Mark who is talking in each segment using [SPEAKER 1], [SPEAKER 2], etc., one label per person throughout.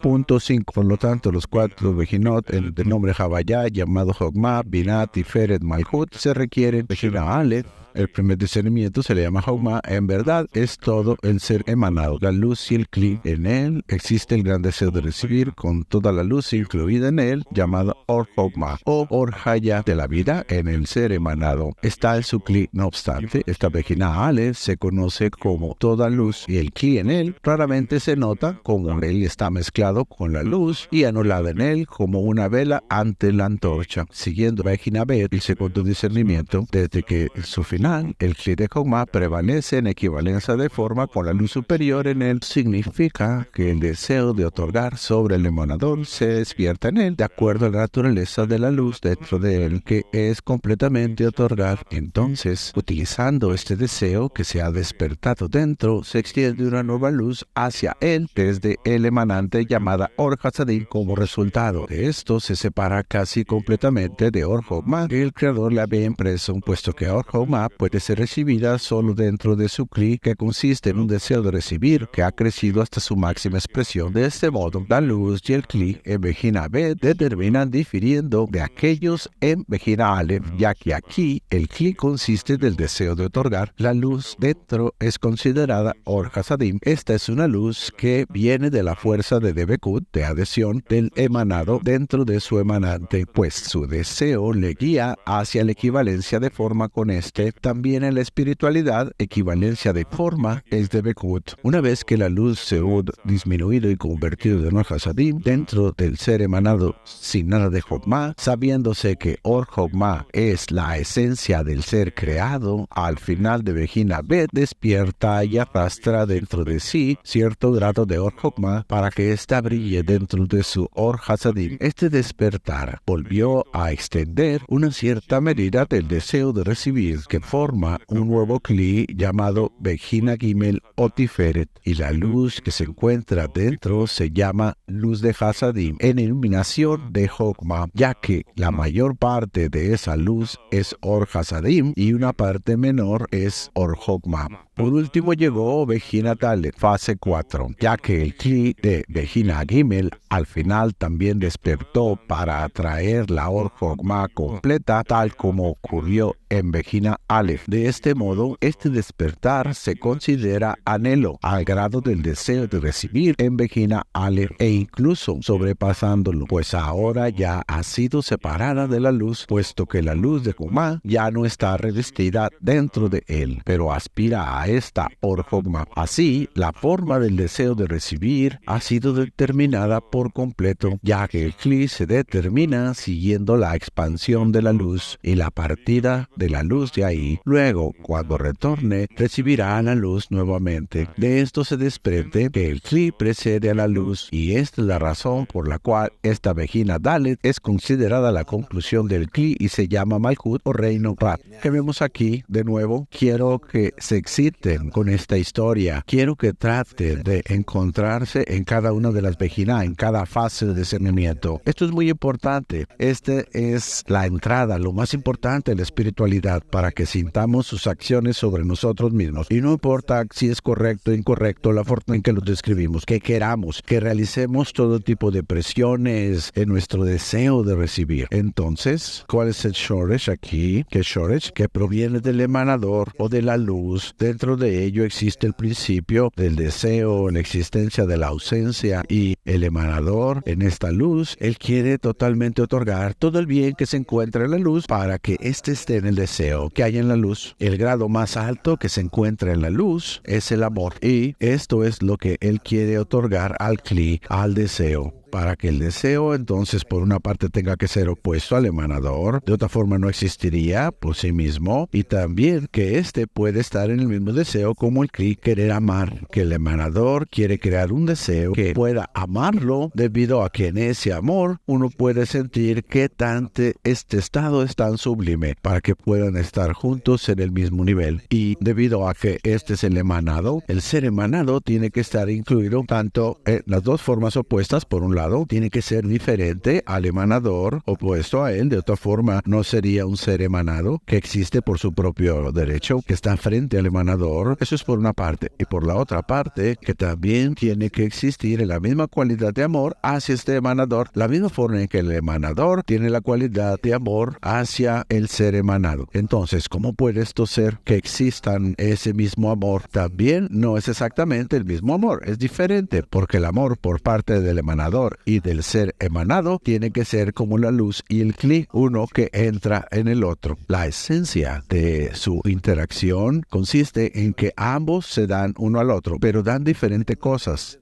[SPEAKER 1] Punto 5. Por lo tanto, los cuatro Bejinot de nombre Havaya, llamado Jogma, Binah, Tiferet, Malhut, se requieren Bejina Aleph. El primer discernimiento se le llama Jogma. En verdad es todo el ser emanado, la luz y el Kli. En él existe el gran deseo de recibir con toda la luz incluida en él, llamado Or Jogma o Or Haya de la vida. En el ser emanado está el su Kli. No obstante, esta Bejina Aleph se conoce como toda luz y el Kli en él raramente se nota como él está mezclado con la luz y anulada en él como una vela ante la antorcha. Siguiendo Bejina Bet, el segundo discernimiento, desde que su final, el Kli de Jogma prevalece en equivalencia de forma con la luz superior en él, significa que el deseo de otorgar sobre el emanador se despierta en él de acuerdo a la naturaleza de la luz dentro de él, que es completamente otorgar. Entonces, utilizando este deseo que se ha despertado dentro, se extiende una nueva luz hacia él desde el emanante llamada Or Hasadim. Como resultado de esto, se separa casi completamente de Or Jogma que el creador le había impreso, puesto que Or Jogma puede ser recibida solo dentro de su Kli, que consiste en un deseo de recibir que ha crecido hasta su máxima expresión. De este modo, la luz y el Kli en Bejina Bet determinan difiriendo de aquellos en Bejina Aleph, ya que aquí el Kli consiste del deseo de otorgar. La luz dentro es considerada Or Hasadim. Esta es una luz que viene de la fuerza de Debekut, de adhesión del emanado dentro de su emanante, pues su deseo le guía hacia la equivalencia de forma con este. También en la espiritualidad, equivalencia de forma es Debekut. Una vez que la luz se ha disminuido y convertido en Or Hasadim dentro del ser emanado sin nada de Jogma, sabiéndose que Or Jogma es la esencia del ser creado, al final de Bejina Bet despierta y arrastra dentro de sí cierto grado de Or Jogma para que ésta brille dentro de su Or Hasadim. Este despertar volvió a extender una cierta medida del deseo de recibir, que forma un nuevo Kli llamado Bejina Gimel o Tiferet, y la luz que se encuentra dentro se llama luz de Hasadim en iluminación de Jogma, ya que la mayor parte de esa luz es Or Hasadim y una parte menor es Or Jogma. Por último llegó Bejina Dalet, fase 4, ya que el Kli de Bejina Gimel al final también despertó para atraer la Or Jogma completa, tal como ocurrió en Bejina Aleph. De este modo, este despertar se considera anhelo al grado del deseo de recibir en Bejina Aleph e incluso sobrepasándolo, pues ahora ya ha sido separada de la luz, puesto que la luz de Jogma ya no está revestida dentro de él, pero aspira a esta Or Jogma. Así, la forma del deseo de recibir ha sido determinada por completo, ya que el Kli se determina siguiendo la expansión de la luz y la partida de la luz de ahí. Luego, cuando retorne, recibirá la luz nuevamente. De esto se desprende que el Kli precede a la luz, y esta es la razón por la cual esta Bejina Dalet es considerada la conclusión del Kli y se llama Malhut o Reino Rat. Que vemos aquí, de nuevo, quiero que se exciten con esta historia. Quiero que traten de encontrarse en cada una de las Bejina, en cada fase de discernimiento. Esto es muy importante. Esta es la entrada, lo más importante de la espiritualidad, para que sintamos sus acciones sobre nosotros mismos. Y no importa si es correcto o incorrecto la forma en que lo describimos, que queramos, que realicemos todo tipo de presiones en nuestro deseo de recibir. Entonces, ¿cuál es el shoresh aquí? ¿Qué shoresh? Que proviene del emanador o de la luz. Dentro de ello existe el principio del deseo, la existencia de la ausencia, y el emanador en esta luz, él quiere totalmente otorgar todo el bien que se encuentra en la luz para que éste esté en el deseo que hay en la luz. El grado más alto que se encuentra en la luz es el amor, y esto es lo que él quiere otorgar al Kli, al deseo. Para que el deseo entonces por una parte tenga que ser opuesto al emanador, de otra forma no existiría por sí mismo, y también que éste puede estar en el mismo deseo como el Kli querer amar, que el emanador quiere crear un deseo que pueda amarlo, debido a que en ese amor uno puede sentir que tanto este estado es tan sublime para que puedan estar juntos en el mismo nivel, y debido a que este es el emanado, el ser emanado tiene que estar incluido tanto en las dos formas opuestas, por un lado, tiene que ser diferente al emanador opuesto a él. De otra forma, no sería un ser emanado que existe por su propio derecho, que está frente al emanador. Eso es por una parte. Y por la otra parte, que también tiene que existir en la misma cualidad de amor hacia este emanador, la misma forma en que el emanador tiene la cualidad de amor hacia el ser emanado. Entonces, ¿cómo puede esto ser que existan ese mismo amor? También no es exactamente el mismo amor, es diferente, porque el amor por parte del emanador y del ser emanado tiene que ser como la luz y el cli, uno que entra en el otro. La esencia de su interacción consiste en que ambos se dan uno al otro, pero dan diferentes cosas.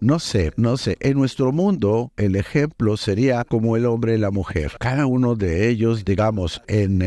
[SPEAKER 1] No sé, en nuestro mundo el ejemplo sería como el hombre y la mujer. Cada uno de ellos, digamos, en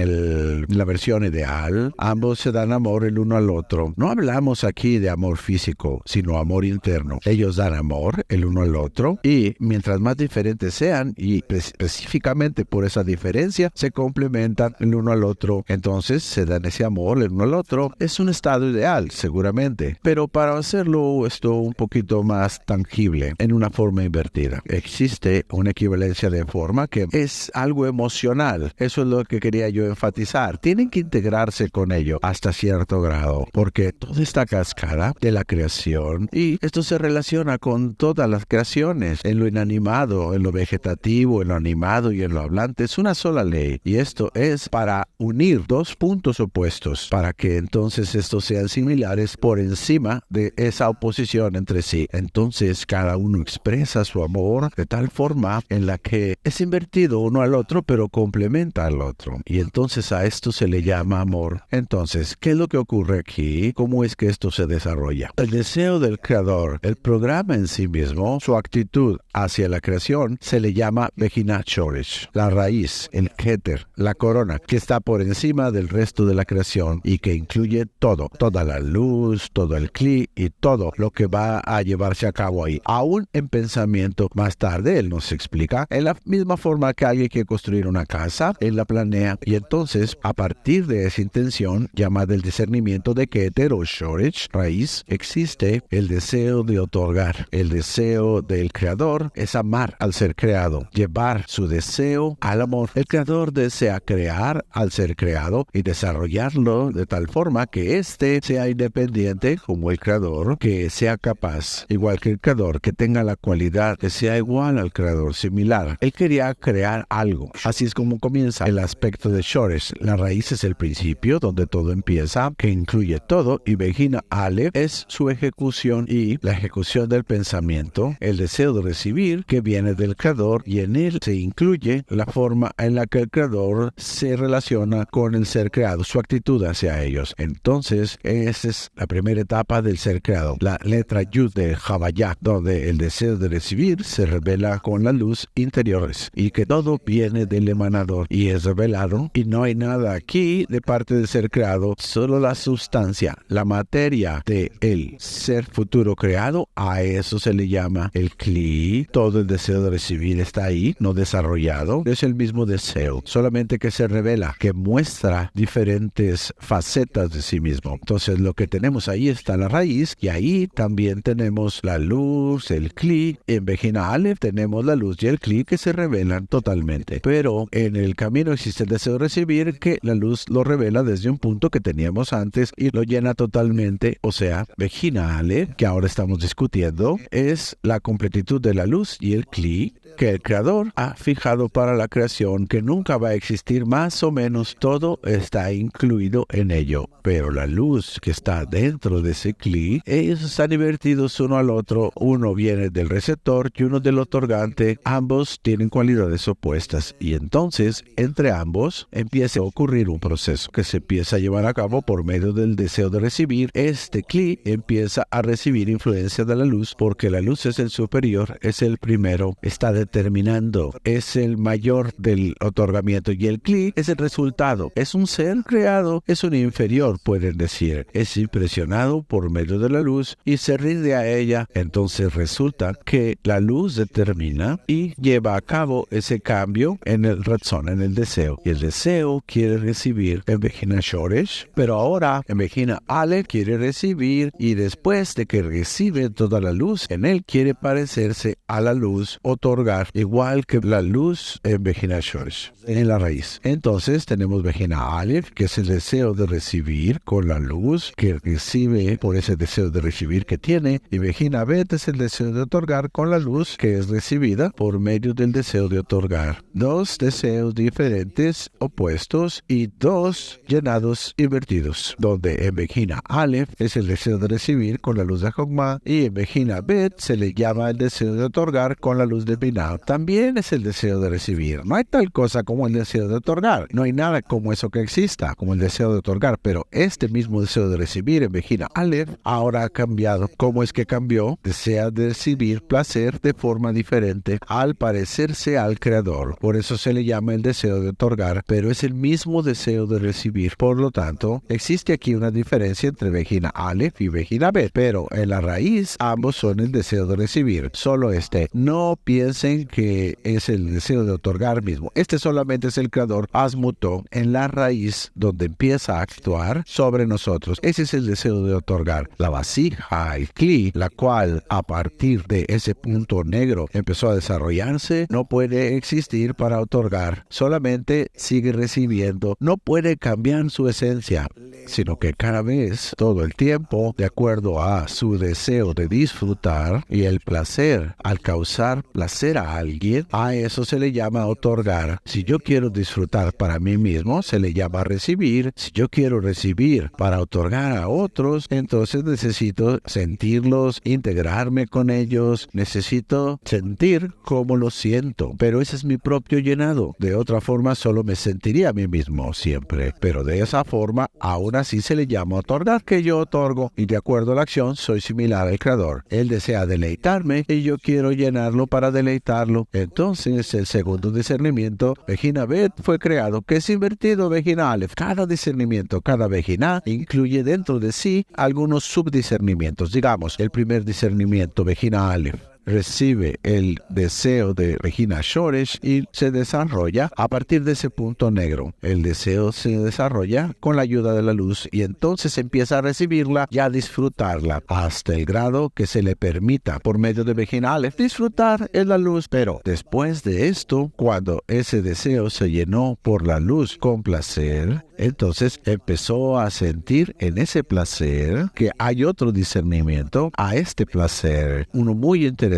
[SPEAKER 1] la versión ideal, ambos se dan amor el uno al otro. No hablamos aquí de amor físico, sino amor interno. Ellos dan amor el uno al otro y mientras más diferentes sean, y específicamente por esa diferencia, se complementan el uno al otro. Entonces se dan ese amor el uno al otro. Es un estado ideal, seguramente, pero para hacerlo esto un poquito más tangible, en una forma invertida, existe una equivalencia de forma que es algo emocional. Eso es lo que quería yo enfatizar. Tienen que integrarse con ello hasta cierto grado, porque toda esta cascada de la creación, y esto se relaciona con todas las creaciones, en lo inanimado, en lo vegetativo, en lo animado y en lo hablante, es una sola ley, y esto es para unir dos puntos opuestos, para que entonces estos sean similares por encima de esa oposición entre sí. Entonces cada uno expresa su amor de tal forma en la que es invertido uno al otro, pero complementa al otro, y entonces a esto se le llama amor. Entonces, ¿qué es lo que ocurre aquí? ¿Cómo es que esto se desarrolla? El deseo del creador, el programa en sí mismo, su actitud hacia la creación, se le llama Bejinat Shoresh, la raíz, el Keter, la corona, que está por encima del resto de la creación y que incluye todo, toda la luz, todo el cli y todo lo que va a llevarse a cabo ahí. Aún en pensamiento, más tarde él nos explica, en la misma forma que alguien quiere construir una casa, él la planea, y entonces a partir de esa intención llamada el discernimiento de Keter o Shoresh, raíz, existe el deseo de otorgar. El deseo del creador es amar al ser creado, llevar su deseo al amor. El creador desea crear al ser creado y desarrollarlo de tal forma que éste sea independiente como el creador, que sea capaz, igual que el creador, que tenga la cualidad, que sea igual al creador, similar. Él quería crear algo. Así es como comienza el aspecto de Shoresh. La raíz es el principio donde todo empieza, que incluye todo, y Bejina Aleph es su ejecución y la ejecución del pensamiento, el deseo de recibir que viene del creador, y en él se incluye la forma en la que el creador se relaciona con el ser creado, su actitud hacia ellos. Entonces, esa es la primera etapa del ser creado, la letra Yud de Havayah, donde el deseo de recibir se revela con la luz interiores y que todo viene del emanador y es revelado, y no hay nada aquí de parte del ser creado, solo la sustancia, la materia de el ser futuro creado. A eso se le llama el Kli. Todo el deseo de recibir está ahí, no desarrollado. Es el mismo deseo, solamente que se revela, que muestra diferentes facetas de sí mismo. Entonces lo que tenemos ahí está la raíz, y ahí también tenemos la luz, el Kli. En Bejina Aleph tenemos la luz y el Kli que se revelan totalmente. Pero en el camino existe el deseo de recibir, que la luz lo revela desde un punto que teníamos antes y lo llena totalmente. O sea, Bejina Aleph, que ahora estamos discutiendo, es la completitud de la luz y el Kli que el creador ha fijado para la creación, que nunca va a existir más o menos, todo está incluido en ello. Pero la luz que está dentro de ese Kli, ellos están invertidos uno al otro, uno viene del receptor y uno del otorgante, ambos tienen cualidades opuestas, y entonces entre ambos empieza a ocurrir un proceso que se empieza a llevar a cabo por medio del deseo de recibir. Este Kli empieza a recibir influencia de la luz, porque la luz es el superior, es el primero, está determinando, es el mayor del otorgamiento, y el Kli es el resultado, es un ser creado, es un inferior, pueden decir, es impresionado por medio de la luz y se rinde a ella. Entonces resulta que la luz determina y lleva a cabo ese cambio en el razón, en el deseo, y el deseo quiere recibir en Bejina Shoresh, pero ahora en Bejina Aleph quiere recibir, y después de que recibe toda la luz en él, quiere parecerse a la luz, otorgar, igual que la luz en Vejina Shoresh, en la raíz. Entonces tenemos Vejina Aleph, que es el deseo de recibir con la luz que recibe por ese deseo de recibir que tiene, y Vejina Bet es el deseo de otorgar con la luz que es recibida por medio del deseo de otorgar. Dos deseos diferentes, opuestos, y dos llenados invertidos, donde en Vejina Aleph es el deseo de recibir con la luz de Jokmah, y en Vejina Bet se le llama el deseo de otorgar con la luz de Binah. También es el deseo de recibir. No hay tal cosa como el deseo de otorgar. No hay nada como eso que exista, como el deseo de otorgar, pero este mismo deseo de recibir en Vejina Aleph ahora ha cambiado. ¿Cómo es que cambió? Desea de recibir placer de forma diferente al parecerse al Creador. Por eso se le llama el deseo de otorgar, pero es el mismo deseo de recibir. Por lo tanto, existe aquí una diferencia entre Vejina Aleph y Vejina Bet, pero en la raíz ambos son el deseo de recibir. Solo no piensen que es el deseo de otorgar mismo. Solamente es el Creador Asmutó en la raíz donde empieza a actuar sobre nosotros. Ese es el deseo de otorgar. La vasija, el Kli, la cual a partir de ese punto negro empezó a desarrollarse, no puede existir para otorgar. Solamente sigue recibiendo. No puede cambiar su esencia, sino que cada vez, todo el tiempo, de acuerdo a su deseo de disfrutar y el placer, al causar placer a alguien, a eso se le llama otorgar. Si yo quiero disfrutar para mí mismo, se le llama recibir. Si yo quiero recibir para otorgar a otros, entonces necesito sentirlos, integrarme con ellos, necesito sentir cómo lo siento. Pero ese es mi propio llenado. De otra forma, solo me sentiría a mí mismo siempre. Pero de esa forma, aún así se le llama otorgar, que yo otorgo. Y de acuerdo a la acción, soy similar al Creador. Él desea deleitarme y yo quiero llenarlo para deleitarlo. Entonces, el segundo discernimiento, Vejina Bet, fue creado, que es invertido Vejina Aleph. Cada discernimiento, cada Vejina, incluye dentro de sí algunos subdiscernimientos. Digamos, el primer discernimiento, Vejina Aleph, recibe el deseo de Vejina Shoresh y se desarrolla a partir de ese punto negro. El deseo se desarrolla con la ayuda de la luz y entonces empieza a recibirla y a disfrutarla hasta el grado que se le permita por medio de Vejina Aleph disfrutar en la luz. Pero después de esto, cuando ese deseo se llenó por la luz con placer, entonces empezó a sentir en ese placer que hay otro discernimiento a este placer, uno muy interesante.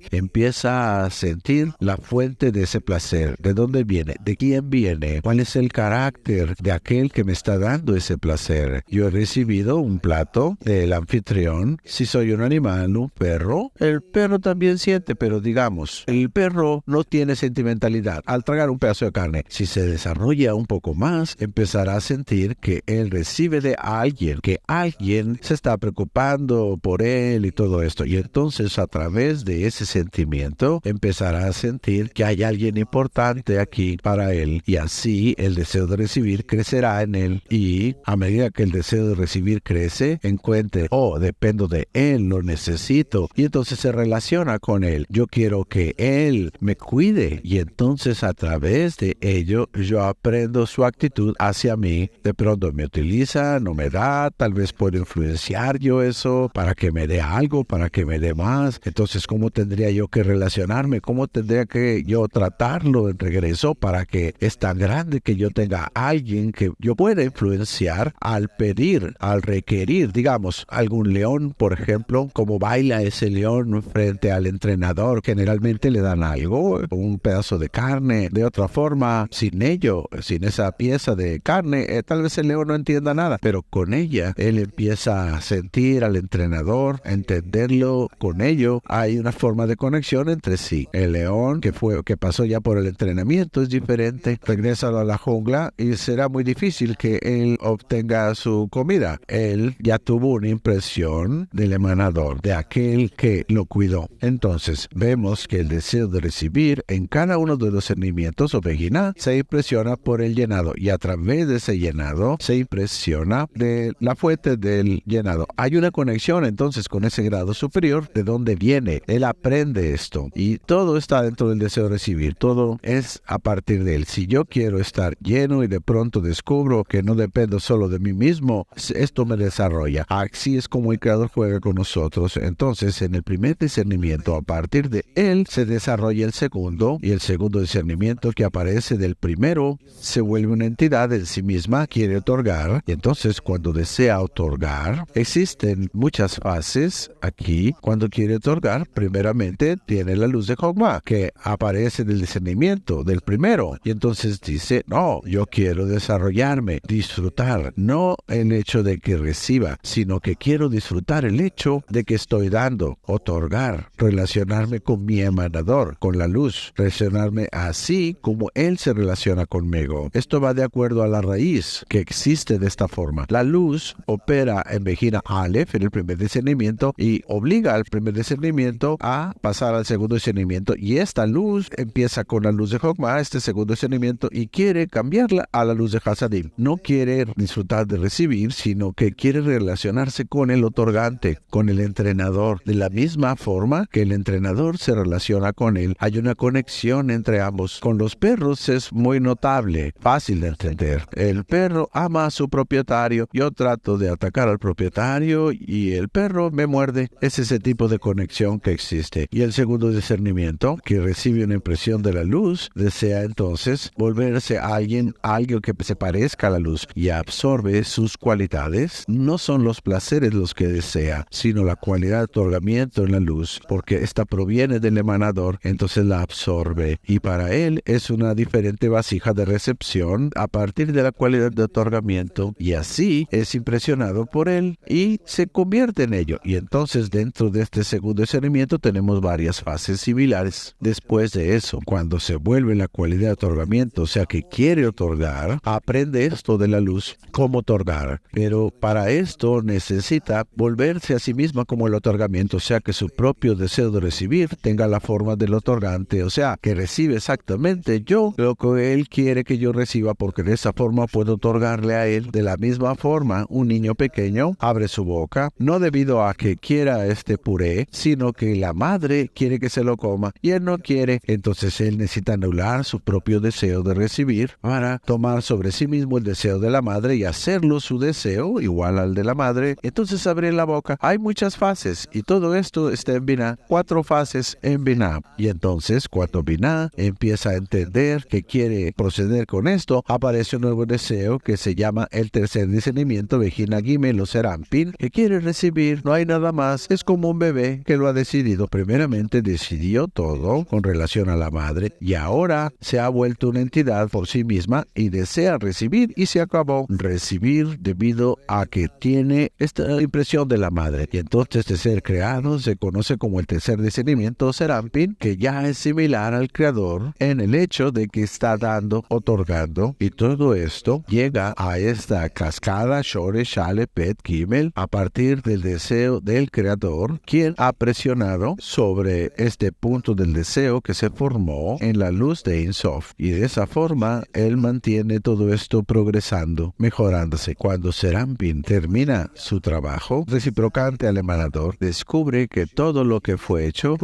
[SPEAKER 1] Empieza a sentir la fuente de ese placer, de dónde viene, de quién viene, cuál es el carácter de aquel que me está dando ese placer. Yo he recibido un plato del anfitrión. Si soy un animal, un perro, el perro también siente, pero digamos, el perro no tiene sentimentalidad al tragar un pedazo de carne. Si se desarrolla un poco más, empezará a sentir que él recibe de alguien, que alguien se está preocupando por él y todo esto. Y entonces a través de ese sentimiento empezará a sentir que hay alguien importante aquí para él, y así el deseo de recibir crecerá en él, y a medida que el deseo de recibir crece, encuentre, dependo de él, lo necesito, y entonces se relaciona con él. Yo quiero que él me cuide, y entonces a través de ello yo aprendo su actitud hacia mí. De pronto me utiliza, no me da, tal vez puedo influenciar yo eso para que me dé algo, para que me dé más. Entonces, ¿cómo tendría yo que relacionarme? ¿Cómo tendría que yo tratarlo en regreso para que es tan grande que yo tenga a alguien que yo pueda influenciar al pedir, al requerir? Digamos, algún león, por ejemplo, cómo baila ese león frente al entrenador. Generalmente le dan algo, un pedazo de carne. De otra forma, sin ello, sin esa pieza de carne, tal vez el león no entienda nada, pero con ella, él empieza a sentir al entrenador, a entenderlo. Con ello, hay una forma de conexión entre sí. El león que pasó ya por el entrenamiento es diferente. Regresa a la jungla y será muy difícil que él obtenga su comida. Él ya tuvo una impresión del emanador, de aquel que lo cuidó. Entonces, vemos que el deseo de recibir en cada uno de los sentimientos o Vejina se impresiona por el llenado, y a través de ese llenado se impresiona de la fuente del llenado. Hay una conexión entonces con ese grado superior de donde viene recibe. Él aprende esto. Y todo está dentro del deseo de recibir. Todo es a partir de él. Si yo quiero estar lleno y de pronto descubro que no dependo solo de mí mismo, esto me desarrolla. Así es como el Creador juega con nosotros. Entonces, en el primer discernimiento, a partir de él, se desarrolla el segundo, y el segundo discernimiento que aparece del primero se vuelve una entidad en sí misma, quiere otorgar, y entonces cuando desea otorgar, existen muchas fases aquí. Cuando quiere otorgar, primeramente tiene la luz de Jogma, que aparece del discernimiento del primero, y entonces dice, no, yo quiero desarrollarme, disfrutar, no el hecho de que reciba, sino que quiero disfrutar el hecho de que estoy dando, otorgar, relacionarme con mi emanador, con la luz, relacionarme así como él se relaciona conmigo. Esto va de acuerdo a la raíz que existe de esta forma. La luz opera en Vejina Aleph, en el primer discernimiento, y obliga al primer discernimiento a pasar al segundo discernimiento, y esta luz empieza con la luz de Jogma, este segundo discernimiento, y quiere cambiarla a la luz de Hasadim. No quiere disfrutar de recibir, sino que quiere relacionarse con el otorgante, con el entrenador. De la misma forma que el entrenador se relaciona con él, hay una conexión entre ambos. Con los perros es muy notable, fácil de entender. El perro ama a su propietario, yo trato de atacar al propietario y el perro me muerde. Es ese tipo de conexión que existe. Y el segundo discernimiento, que recibe una impresión de la luz, desea entonces volverse a algo que se parezca a la luz y absorbe sus cualidades. No son los placeres los que desea, sino la cualidad de otorgamiento en la luz, porque esta proviene del emanador, entonces la absorbe, y para él es una diferente vasija de recepción a partir de la cualidad de otorgamiento, y así es impresionado por él y se convierte en ello. Y entonces dentro de este segundo discernimiento tenemos varias fases similares. Después de eso, cuando se vuelve la cualidad de otorgamiento, o sea que quiere otorgar, aprende esto de la luz, cómo otorgar, pero para esto necesita volverse a sí misma como el otorgamiento, o sea que su propio deseo de recibir tenga la forma del otorgante, o sea que recibe exactamente yo lo que él quiere que yo reciba, porque de esa forma puedo otorgarle a él. De la misma forma, un niño pequeño abre su boca, no debido a que quiera este puré, sino que la madre quiere que se lo coma y él no quiere, entonces él necesita anular su propio deseo de recibir para tomar sobre sí mismo el deseo de la madre y hacerlo su deseo igual al de la madre. Entonces abrir la boca. Hay muchas fases y todo esto está en Binah, 4 fases en Binah. Y entonces cuando Binah empieza a entender que quiere proceder con esto, aparece un nuevo deseo que se llama el tercer discernimiento, Vejina Gimel o Serampin, que quiere recibir. No hay nada más, es como un bebé que lo ha decidido. Primeramente decidió todo con relación a la madre y ahora se ha vuelto una entidad por sí misma y desea recibir, y se acabó. Recibir debido a que tiene esta impresión de la madre. Y entonces este ser creado se conoce como el tercer discernimiento Serampin, que ya es similar al Creador en el hecho de que está dando, otorgando, y todo esto llega a esta cascada Shoresh Aleph Bet Gimel a partir del deseo del Creador, quien ha presionado sobre este punto del deseo que se formó en la luz de Ein Sof, y de esa forma él mantiene todo esto progresando, mejorándose. Cuando Serampin termina su trabajo reciprocante al emanador, descubre que todo lo que fue hecho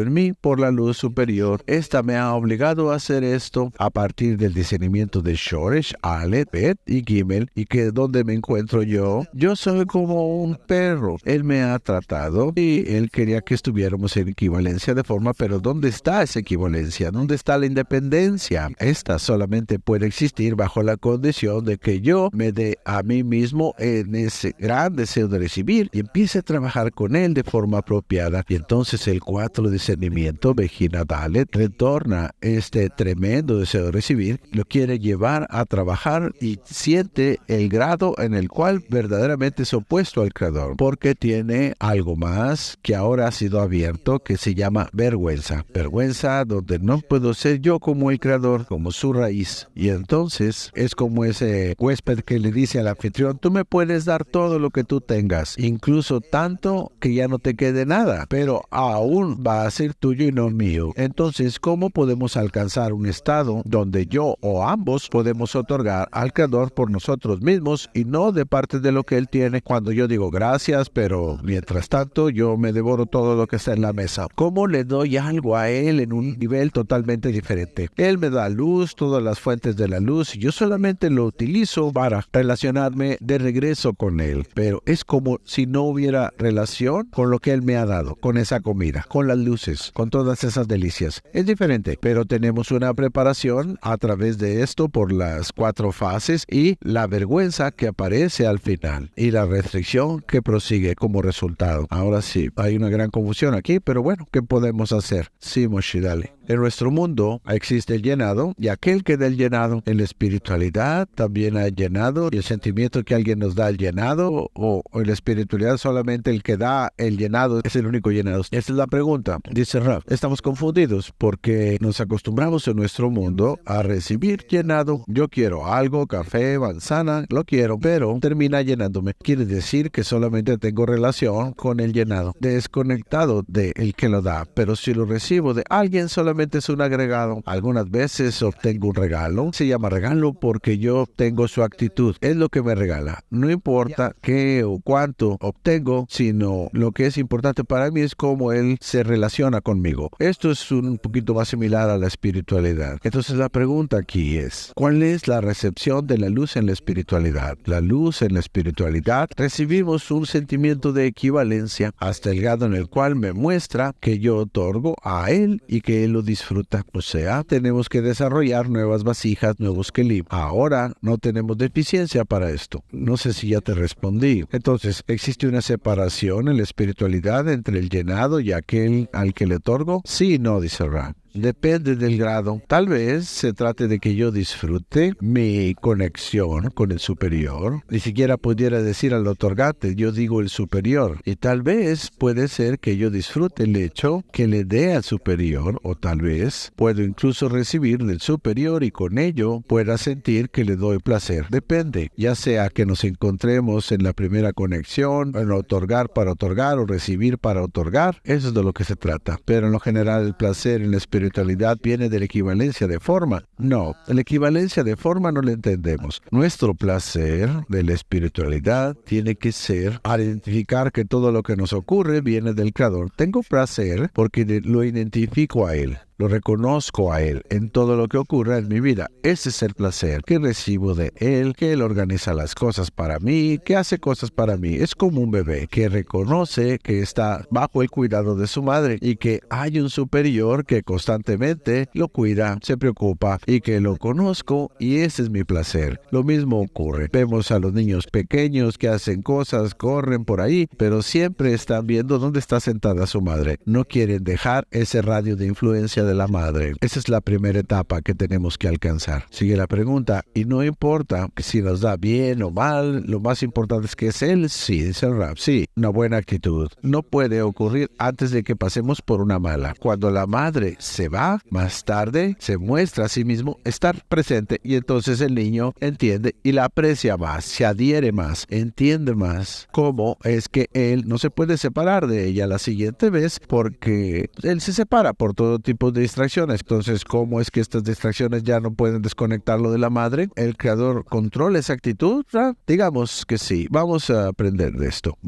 [SPEAKER 1] en mí por la luz superior. Esta me ha obligado a hacer esto a partir del discernimiento de Shoresh, Aleph, Bet y Gimel, y que donde me encuentro yo soy como un perro. Él me ha tratado y él quería que estuviéramos en equivalencia de forma, pero ¿dónde está esa equivalencia? ¿Dónde está la independencia? Esta solamente puede existir bajo la condición de que yo me dé a mí mismo en ese gran deseo de recibir y empiece a trabajar con él de forma apropiada. Y entonces el 4 discernimiento, Vejina Dalet, retorna este tremendo deseo de recibir, lo quiere llevar a trabajar y siente el grado en el cual verdaderamente es opuesto al Creador, porque tiene algo más que ahora ha sido abierto, que se llama vergüenza. Vergüenza donde no puedo ser yo como el Creador, como su raíz. Y entonces es como ese huésped que le dice al anfitrión, tú me puedes dar todo lo que tú tengas, incluso tanto que ya no te quede nada, pero aún va a ser tuyo y no mío. Entonces, ¿cómo podemos alcanzar un estado donde yo o ambos podemos otorgar al Creador por nosotros mismos y no de parte de lo que Él tiene? Cuando yo digo gracias, pero mientras tanto yo me devoro todo lo que está en la mesa. ¿Cómo le doy algo a Él en un nivel totalmente diferente? Él me da luz, todas las fuentes de la luz, y yo solamente lo utilizo para relacionarme de regreso con Él. Pero es como si no hubiera relación con lo que Él me ha dado, con esa comida, con las luces, con todas esas delicias. Es diferente, pero tenemos una preparación a través de esto por las 4 fases y la vergüenza que aparece al final y la restricción que prosigue como resultado. Ahora sí, hay una gran confusión aquí, pero bueno, ¿qué podemos hacer? Sí, Moshe, dale. En nuestro mundo existe el llenado, y aquel que da el llenado en la espiritualidad también ha llenado, y el sentimiento que alguien nos da el llenado, o en la espiritualidad solamente el que da el llenado es el único llenado. Esa es la pregunta. Dice Raf, estamos confundidos porque nos acostumbramos en nuestro mundo a recibir llenado. Yo quiero algo, café, manzana, lo quiero, pero termina llenándome. Quiere decir que solamente tengo relación con el llenado, desconectado de el que lo da. Pero si lo recibo de alguien, solamente es un agregado. Algunas veces obtengo un regalo. Se llama regalo porque yo obtengo su actitud. Es lo que me regala. No importa qué o cuánto obtengo, sino lo que es importante para mí es cómo Él se relaciona conmigo. Esto es un poquito más similar a la espiritualidad. Entonces la pregunta aquí es, ¿cuál es la recepción de la luz en la espiritualidad? La luz en la espiritualidad, recibimos un sentimiento de equivalencia hasta el grado en el cual me muestra que yo otorgo a Él y que Él lo disfruta. O sea, tenemos que desarrollar nuevas vasijas, nuevos kelim. Ahora no tenemos deficiencia para esto. No sé si ya te respondí. Entonces, ¿existe una separación en la espiritualidad entre el llenado y aquel al que le otorgo? Sí y no, dice Ra. Depende del grado. Tal vez se trate de que yo disfrute mi conexión con el superior. Ni siquiera pudiera decir al otorgante, yo digo el superior. Y tal vez puede ser que yo disfrute el hecho que le dé al superior, o tal vez puedo incluso recibir del superior y con ello pueda sentir que le doy placer. Depende, ya sea que nos encontremos en la primera conexión, en otorgar para otorgar o recibir para otorgar. Eso es de lo que se trata. Pero en lo general el placer en la espiritualidad viene de la equivalencia de forma. No, la equivalencia de forma no la entendemos. Nuestro placer de la espiritualidad tiene que ser al identificar que todo lo que nos ocurre viene del Creador. Tengo placer porque lo identifico a Él. Lo reconozco a Él en todo lo que ocurra en mi vida. Ese es el placer que recibo de Él, que Él organiza las cosas para mí, que hace cosas para mí. Es como un bebé que reconoce que está bajo el cuidado de su madre y que hay un superior que constantemente lo cuida, se preocupa y que lo conozco y ese es mi placer. Lo mismo ocurre. Vemos a los niños pequeños que hacen cosas, corren por ahí, pero siempre están viendo dónde está sentada su madre. No quieren dejar ese radio de influencia de la madre. Esa es la primera etapa que tenemos que alcanzar. Sigue la pregunta, y no importa si nos da bien o mal, lo más importante es que es Él. Sí, dice el Rab, sí, una buena actitud. No puede ocurrir antes de que pasemos por una mala. Cuando la madre se va, más tarde se muestra a sí mismo estar presente y entonces el niño entiende y la aprecia más, se adhiere más, entiende más cómo es que él no se puede separar de ella la siguiente vez porque él se separa por todo tipo de distracciones. Entonces, ¿cómo es que estas distracciones ya no pueden desconectarlo de la madre? ¿El Creador controla esa actitud? Digamos que sí. Vamos a aprender de esto.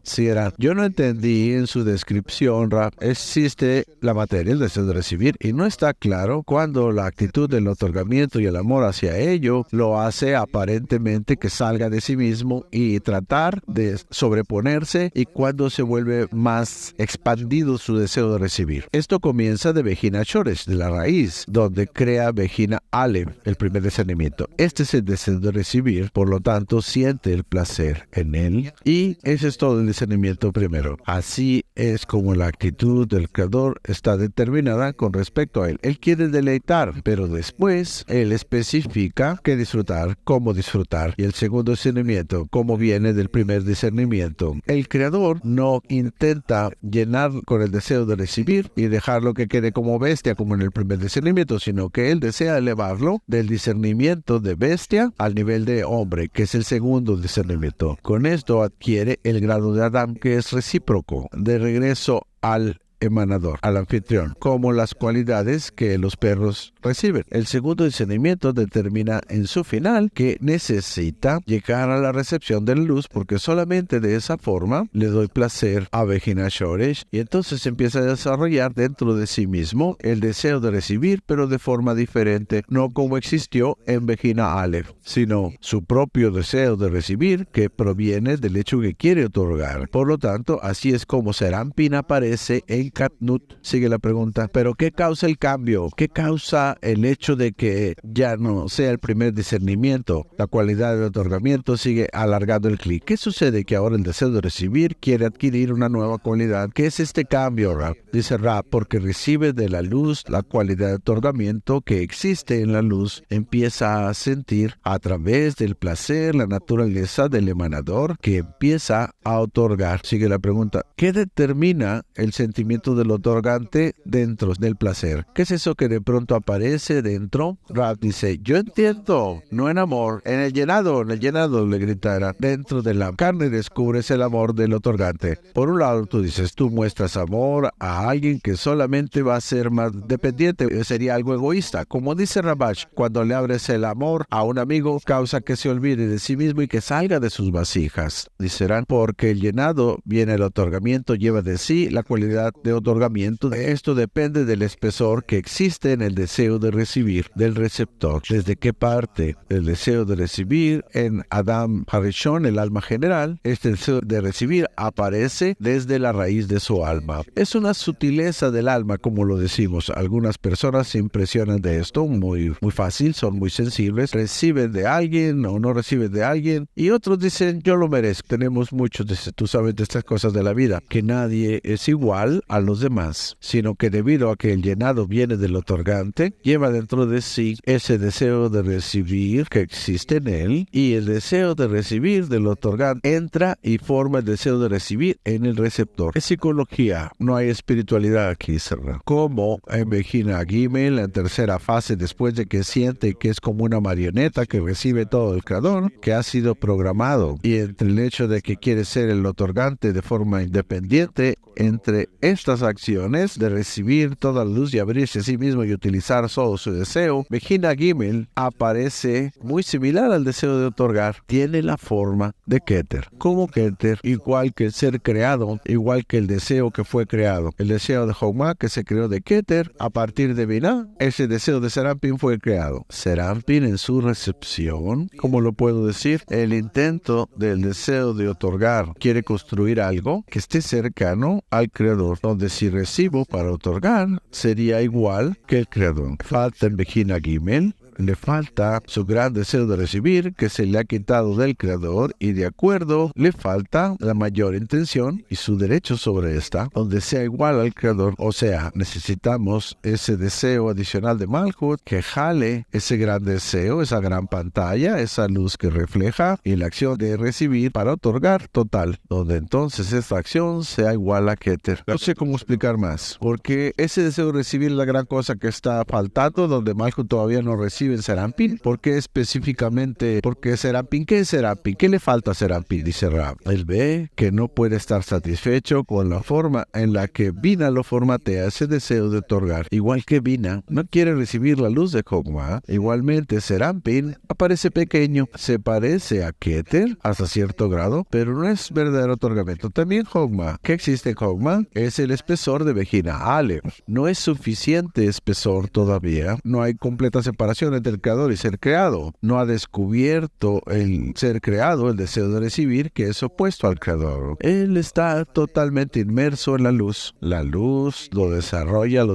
[SPEAKER 1] Sí, yo no entendí en su descripción, existe la materia, el deseo de recibir, y no está claro cuando la actitud del otorgamiento y el amor hacia ello lo hace aparentemente que salga de sí mismo y tratar de sobreponerse, y cuando se vuelve más expandido su deseo de recibir. Esto comienza de Vejina Shores, de la raíz, donde crea Vejina Aleph, el primer discernimiento. Este es el deseo de recibir, por lo tanto, siente el placer en él, y ese es todo el discernimiento primero. Así es como la actitud del Creador está determinada con respecto a él. Él quiere deleitar, pero después él especifica qué disfrutar, cómo disfrutar. Y el segundo discernimiento, cómo viene del primer discernimiento. El Creador no intenta llenar con el deseo de recibir y dejarlo que quede como bestia, como en el primer discernimiento, sino que Él desea elevarlo del discernimiento de bestia al nivel de hombre, que es el segundo discernimiento. Con esto adquiere el grado de Adán, que es recíproco. De regreso al emanador, al anfitrión, como las cualidades que los perros reciben. El segundo discernimiento determina en su final que necesita llegar a la recepción de la luz, porque solamente de esa forma le doy placer a Vejina Shoresh, y entonces empieza a desarrollar dentro de sí mismo el deseo de recibir, pero de forma diferente, no como existió en Vejina Aleph, sino su propio deseo de recibir que proviene del hecho que quiere otorgar. Por lo tanto, así es como Serampin aparece en Katnut. Sigue la pregunta, ¿pero qué causa el cambio? ¿Qué causa el hecho de que ya no sea el primer discernimiento? La cualidad del otorgamiento sigue alargando el clic. ¿Qué sucede? Que ahora el deseo de recibir quiere adquirir una nueva cualidad. ¿Qué es este cambio, Rab? Dice Rab, porque recibe de la luz la cualidad de otorgamiento que existe en la luz. Empieza a sentir a través del placer la naturaleza del emanador que empieza a otorgar. Sigue la pregunta, ¿qué determina el sentimiento del otorgante dentro del placer? ¿Qué es eso que de pronto aparece dentro? Rab dice, yo entiendo, no en amor, en el llenado le gritará. Dentro de la carne descubres el amor del otorgante. Por un lado tú dices, tú muestras amor a alguien que solamente va a ser más dependiente, sería algo egoísta. Como dice Rabash, cuando le abres el amor a un amigo, causa que se olvide de sí mismo y que salga de sus vasijas. Dicerán, porque el llenado viene el otorgamiento, lleva de sí la cualidad de otorgamiento. Esto depende del espesor que existe en el deseo de recibir del receptor. ¿Desde qué parte? El deseo de recibir en Adam Harishon, el alma general. Este deseo de recibir aparece desde la raíz de su alma. Es una sutileza del alma, como lo decimos. Algunas personas se impresionan de esto muy fácil, son muy sensibles, reciben de alguien o no reciben de alguien, y otros dicen, yo lo merezco. Tenemos muchos, tú sabes, de estas cosas de la vida, que nadie es igual a los demás, sino que debido a que el llenado viene del otorgante, lleva dentro de sí ese deseo de recibir que existe en él, y el deseo de recibir del otorgante entra y forma el deseo de recibir en el receptor. Es psicología, no hay espiritualidad aquí, Serra. Como en Vejina Gimel, la tercera fase, después de que siente que es como una marioneta que recibe todo el creador, que ha sido programado, y entre el hecho de que quiere ser el otorgante de forma independiente, entre estas acciones de recibir toda la luz y abrirse a sí mismo y utilizar solo su deseo, Vejina Gimel aparece muy similar al deseo de otorgar. Tiene la forma de Keter. Como Keter, igual que el ser creado, igual que el deseo que fue creado. El deseo de Jochma que se creó de Keter, a partir de Binah, ese deseo de Serampin fue creado. Serampin en su recepción, ¿cómo lo puedo decir? El intento del deseo de otorgar quiere construir algo que esté cercano al creador, donde si recibo para otorgar sería igual que el creador. Falta en Vejina Gimel, le falta su gran deseo de recibir que se le ha quitado del creador, y de acuerdo le falta la mayor intención y su derecho sobre esta, donde sea igual al creador. O sea, necesitamos ese deseo adicional de Malhut que jale ese gran deseo, esa gran pantalla, esa luz que refleja, y la acción de recibir para otorgar total, donde entonces esta acción sea igual a Keter. No sé cómo explicar más, porque ese deseo de recibir es la gran cosa que está faltando, donde Malhut todavía no recibe en Serampin. ¿Por qué específicamente? Porque Serampin, ¿qué es Serampin? ¿Qué le falta a Serampin? Dice Rab. Él ve que no puede estar satisfecho con la forma en la que Binah lo formatea, ese deseo de otorgar. Igual que Binah no quiere recibir la luz de Jochma, igualmente Serampin aparece pequeño, se parece a Keter hasta cierto grado, pero no es verdadero otorgamiento. También Jochma, ¿qué existe en Jochma? Es el espesor de Vejina Aleph. No es suficiente espesor todavía, no hay completa separación entre el creador y ser creado. No ha descubierto el ser creado, el deseo de recibir, que es opuesto al creador. Él está totalmente inmerso en la luz. La luz lo desarrolla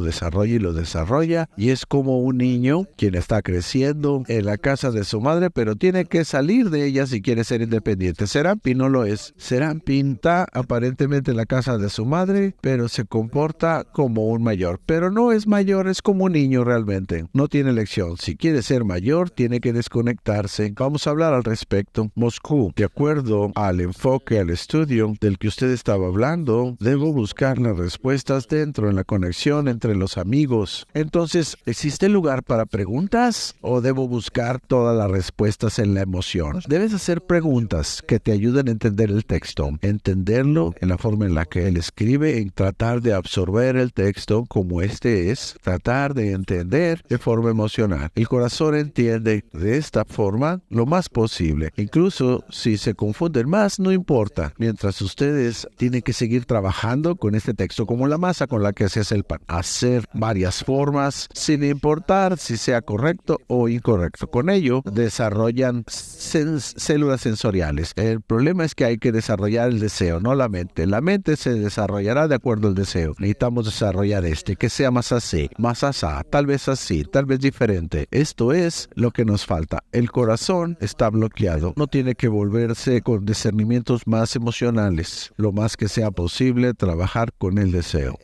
[SPEAKER 1] y es como un niño quien está creciendo en la casa de su madre, pero tiene que salir de ella si quiere ser independiente. Serampin no lo es. Serampin está aparentemente en la casa de su madre, pero se comporta como un mayor. Pero no es mayor, es como un niño realmente. No tiene elección. Si quiere quiere ser mayor, tiene que desconectarse. Vamos a hablar al respecto. Moscú, de acuerdo al enfoque, al estudio del que usted estaba hablando, debo buscar las respuestas dentro, en la conexión entre los amigos. Entonces, ¿existe lugar para preguntas o debo buscar todas las respuestas en la emoción? Debes hacer preguntas que te ayuden a entender el texto, entenderlo en la forma en la que él escribe, en tratar de absorber el texto como este es, tratar de entender de forma emocional. El corazón entiende de esta forma lo más posible. Incluso si se confunden más, no importa. Mientras ustedes tienen que seguir trabajando con este texto como la masa con la que se hace el pan. Hacer varias formas sin importar si sea correcto o incorrecto. Con ello desarrollan células sensoriales. El problema es que hay que desarrollar el deseo, no la mente. La mente se desarrollará de acuerdo al deseo. Necesitamos desarrollar que sea más así, más asá, tal vez así, tal vez diferente. Esto es lo que nos falta. El corazón está bloqueado. No tiene que volverse con discernimientos más emocionales. Lo más que sea posible, trabajar con el deseo.